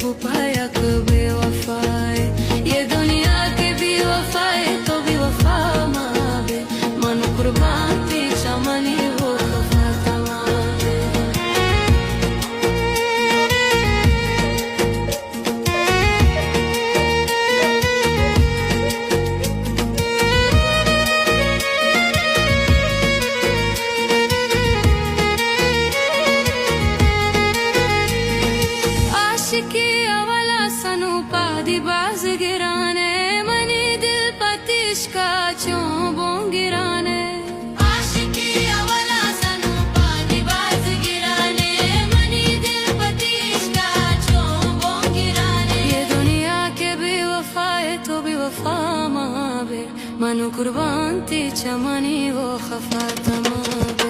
वो पाया कभी वफाए ये दुनिया के भी वफाए तो भी वफा मावे मन कुर्बान थी चमनी वो वफा तमावे आशिकी अवला सनु पादी बाज गिराने मनी दिल पतिश का चों गिराने आशिकी अवला सनु पादी बाज गिराने मनी दिल पतिश का चों गिराने ये दुनिया के भी वफाए तो भी वफा मावे मनु कुर्बान थी चमनी वो खफा तमावे